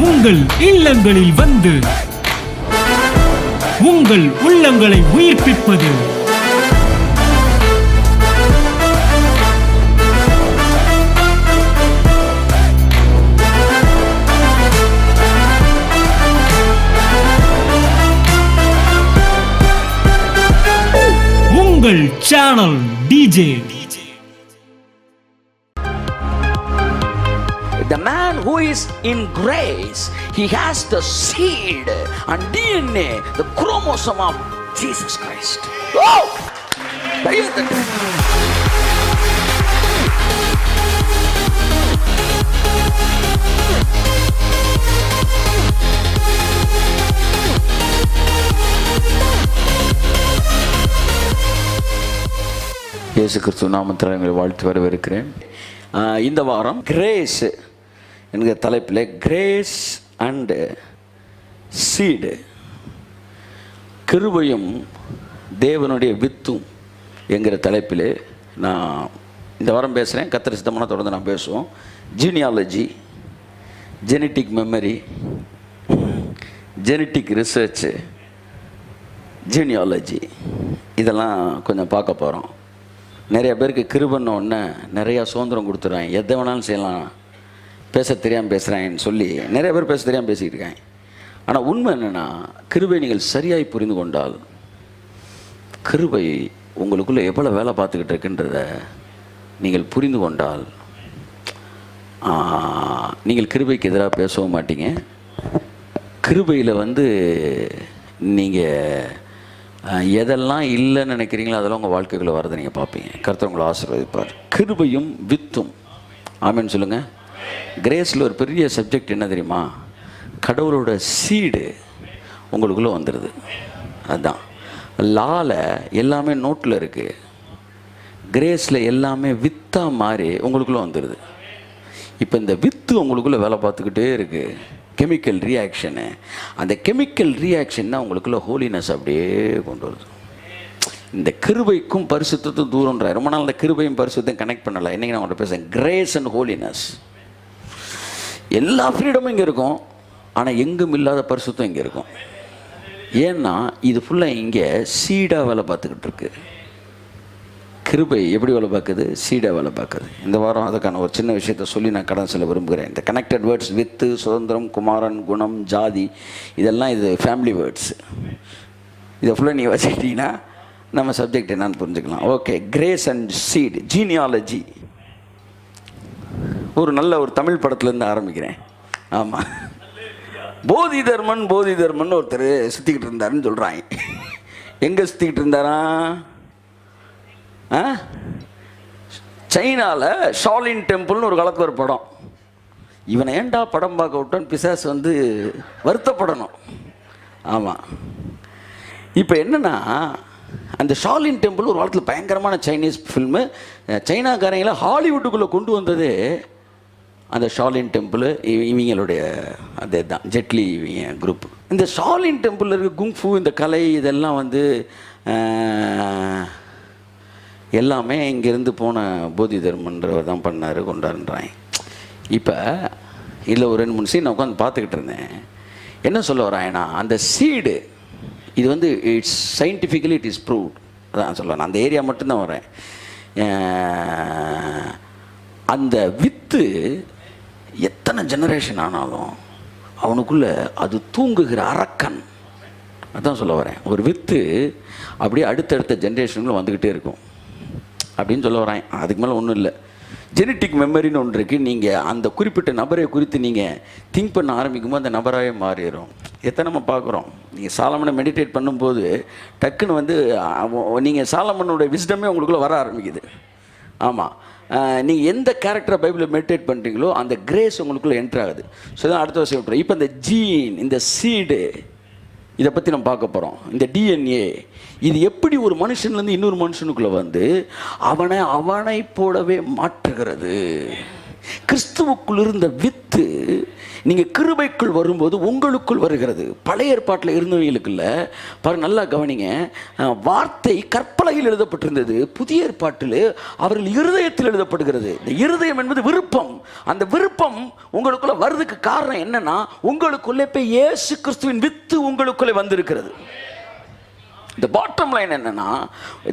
உங்கள் இல்லங்களில் வந்து உங்கள் உள்ளங்களை உயிர்ப்பிப்பது உங்கள் channel DJ. The man who is in grace, he has the seed and DNA, the chromosome of Jesus Christ. Oh! இயேசு கிறிஸ்துவின் நாமத்தில் உங்களை வாழ்த்து வரவேற்கிறேன். இந்த வாரம் கிரேஸ் என்கிற தலைப்பில் கிரேஸ் அண்டு சீடு, கிருபையும் தேவனுடைய வித்தும் என்கிற தலைப்பில் நான் இந்த வாரம் பேசுகிறேன். கர்த்தர் சித்தமான தொடர்ந்து நான் பேசுவோம். Genealogy, genetic memory, genetic research, genealogy இதெல்லாம் கொஞ்சம் பார்க்க போகிறோம். நிறைய பேருக்கு கிருபைன்ன உடனே நிறையா சுதந்திரம் கொடுத்துட்றாங்க, எதை வேணாலும் செய்யலாம், பேச தெரியாமல் பேசுகிறாங்கன்னு சொல்லி நிறைய பேர் பேச தெரியாமல் பேசிக்கிட்டு இருக்காங்க. ஆனால் உண்மை என்னென்னா, கிருபை நீங்கள் சரியாய் புரிந்து கொண்டால், கிருபை உங்களுக்குள்ளே எவ்வளோ வேலை பார்த்துக்கிட்டு இருக்குன்றத நீங்கள் புரிந்து கொண்டால், நீங்கள் கிருபைக்கு எதிராக பேசவும் மாட்டீங்க. கிருபையில் நீங்கள் எதெல்லாம் இல்லைன்னு நினைக்கிறீங்களோ அதெல்லாம் உங்கள் வாழ்க்கைக்குள்ளே வரதை நீங்கள் பார்ப்பீங்க. கர்த்தர் உங்களை ஆசீர்வதிப்பார். கிருபையும் வித்தும். ஆமென் சொல்லுங்கள். கிரேஸில் ஒரு பெரிய சப்ஜெக்ட் என்ன தெரியுமா? கடவுளோட சீடு உங்களுக்குள்ளே வந்துடுது. அதுதான் லாவில் எல்லாமே நோட்டில் இருக்குது, கிரேஸில் எல்லாமே வித்தாக மாறி உங்களுக்குள்ளே வந்துடுது. இப்போ இந்த வித்து உங்களுக்குள்ளே வேலை பார்த்துக்கிட்டே இருக்குது, கெமிக்கல் ரியாக்ஷனு. அந்த கெமிக்கல் ரியாக்ஷன் தான் உங்களுக்குள்ள ஹோலினஸ் அப்படியே கொண்டு வருது. இந்த கிருபைக்கும் பரிசுத்தத்தும் தூரம்ன்ற ரொம்ப நாள் இந்த கிருபையும் பரிசுத்தையும் கனெக்ட் பண்ணலை. இன்றைக்கி நான் உங்கள்கிட்ட பேசுகிறேன். Grace and holiness. எல்லா ஃப்ரீடமும் இங்கே இருக்கும், ஆனால் எங்கும் இல்லாத பரிசுத்தம் இங்கே இருக்கும். ஏன்னா இது ஃபுல்லாக இங்கே சீடாக வேலை பார்த்துக்கிட்டு இருக்கு. கிருபை எப்படி வேலை பார்க்குது? சீடாக வேலை பார்க்குது. இந்த வாரம் அதுக்கான ஒரு சின்ன விஷயத்தை சொல்லி நான் கடன் செல்ல விரும்புகிறேன். இந்த கனெக்டட் வேர்ட்ஸ், வித்து, சுதந்திரம், குமாரன், குணம், ஜாதி, இதெல்லாம் இது ஃபேமிலி வேர்ட்ஸ். இதை ஃபுல்லாக நீங்கள் வச்சுக்கிட்டீங்கன்னா நம்ம சப்ஜெக்ட் என்னன்னு புரிஞ்சுக்கலாம். Okay, grace and seed, genealogy. ஒரு நல்ல ஒரு தமிழ் படத்துலேருந்து ஆரம்பிக்கிறேன். ஆமாம், போதி தர்மன் ஒருத்தர் சுற்றிக்கிட்டு இருந்தாருன்னு சொல்கிறாங்க. எங்கே சுற்றிக்கிட்டு இருந்தாரா? சைனாவில் ஷாலின் டெம்பிள்னு ஒரு காலத்தில் ஒரு படம். இவனை ஏண்டா படம் பார்க்க விட்டோன்னு பிசாசு வருத்தப்படணும். ஆமாம், இப்போ என்னென்னா, அந்த ஷாலின் டெம்பிள் ஒரு காலத்தில் பயங்கரமான சைனீஸ் ஃபில்மு. சைனாக்காரங்களை ஹாலிவுட்டுக்குள்ளே கொண்டு வந்தது அந்த ஷாலின் டெம்பிள். இவங்களுடைய அதே தான் ஜெட்லி இவங்க குரூப். இந்த ஷாலின் டெம்பிளில் இருக்க குங்ஃபு, இந்த கலை, இதெல்லாம் எல்லாமே இங்கேருந்து போன போதி தர்மன்றவர் தான் பண்ணார், கொண்டாடுறாங்க. இப்போ இதில் ஒரு 2-3 சீன் நான் உட்காந்து பார்த்துக்கிட்டு இருந்தேன். என்ன சொல்ல வராங்கன்னா, அந்த சீடு இது it's scientifically it is proved. அதான் சொல்லுவேன். அந்த ஏரியா மட்டும்தான் வரேன். அந்த வித்து எத்தனை ஜெனரேஷன் ஆனாலும் அவனுக்குள்ளே அது தூங்குகிற அரக்கன். அதான் சொல்ல வரேன். ஒரு வித்து அப்படியே அடுத்தடுத்த ஜென்ரேஷனுக்குள்ள வந்துக்கிட்டே இருக்கும் அப்படின்னு சொல்ல வரேன். அதுக்கு மேலே ஒன்றும் இல்லை. ஜெனட்டிக் மெமரின்னு ஒன்று இருக்குது. நீங்கள் அந்த குறிப்பிட்ட நபரை குறித்து நீங்கள் திங்க் பண்ண ஆரம்பிக்கும்போது அந்த நபராகவே மாறிடும். எத்தனை நம்ம பார்க்குறோம். நீங்கள் சாலமனை மெடிடேட் பண்ணும்போது டக்குன்னு நீங்கள் சாலமனோட விஸ்டமே உங்களுக்குள்ளே வர ஆரம்பிக்குது. ஆமாம், நீங்கள் எந்த கேரக்டரை பைபிளில் மெடிடேட் பண்ணுறீங்களோ அந்த கிரேஸ் உங்களுக்குள்ளே என்ட்ரு ஆகுது. ஸோ தான் அடுத்த வருஷம் விட்டுறோம். இப்போ இந்த ஜீன், இந்த சீடு, இதை பற்றி நம்ம பார்க்க போகிறோம். இந்த டிஎன்ஏ இது எப்படி ஒரு மனுஷன்லேருந்து இன்னொரு மனுஷனுக்குள்ளே அவனை போலவே மாற்றுகிறது. கிறிஸ்துவுக்குள் இருந்த வித்து நீங்க கிருபைக்குள் வரும்போது உங்களுக்குள் வருகிறது. பழைய ஏற்பாட்டில் இருந்தவங்களுக்குள்ள பாருங்க, நல்லா கவனிங்க, வார்த்தை கற்பலகையில் எழுதப்பட்டிருந்தது. புதிய ஏற்பாட்டில் அவர்கள் இருதயத்தில் எழுதப்படுகிறது. இந்த இருதயம் என்பது விருப்பம். அந்த விருப்பம் உங்களுக்குள்ள வர்றதுக்கு காரணம் என்னன்னா, உங்களுக்குள்ளே போய் இயேசு கிறிஸ்துவின் வித்து உங்களுக்குள்ளே வந்திருக்கிறது. The bottom line என்னன்னா,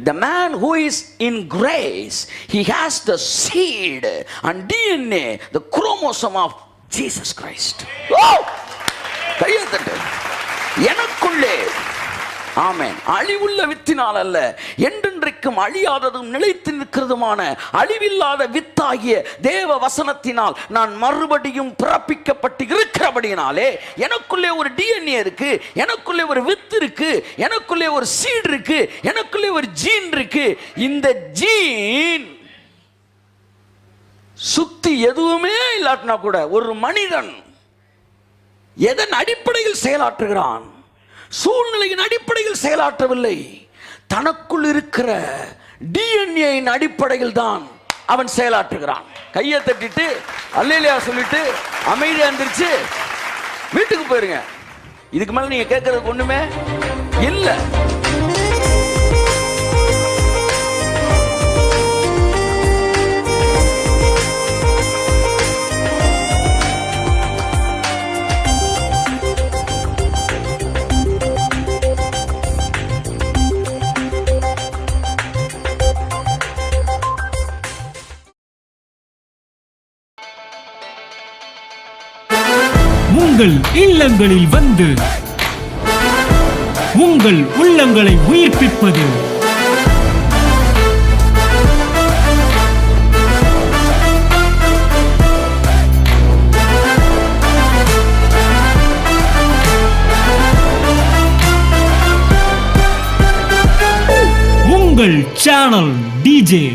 the man who is in grace, he has the seed and DNA, the chromosome of Jesus Christ. Oh! கையை தட்டு. எனக்குள்ளே, ஆமென், அழிவுள்ள வித்தினால் அல்ல, என்றென்றைக்கும் அழியாததும் நிலைத்து நிற்கிறதுமான அழிவில்லாத வித்தாகிய தேவ வசனத்தினால் நான் மறுபடியும் பிறப்பிக்கப்பட்டு இருக்கிறபடினாலே எனக்குள்ளே ஒரு டிஎன்ஏ இருக்கு, எனக்குள்ளே ஒரு வித்து இருக்கு, எனக்குள்ளே ஒரு சீட் இருக்கு, எனக்குள்ளே ஒரு ஜீன் இருக்கு. இந்த ஜீன் சுத்தி எதுவுமே இல்லாட்டினா கூட ஒரு மனிதன் எதன் அடிப்படையில் செயலாற்றுகிறான்? சூழ்நிலையின் அடிப்படையில் செயலாற்றவில்லை. தனக்குள் இருக்கிற டிஎன்ஏயின் அடிப்படையில் தான் அவன் செயலாற்றுகிறான். கையை தட்டிட்டு அல்லேலூயா சொல்லிட்டு அமைதியா இருந்துருச்சு வீட்டுக்கு போயிருங்க. இதுக்கு மேல நீங்க கேட்கறதுக்கு ஒண்ணுமே இல்லை. உங்கள் இல்லங்களில் வந்து உங்கள் உள்ளங்களை உயிர்ப்பிப்பது உங்கள் சேனல் டிஜே.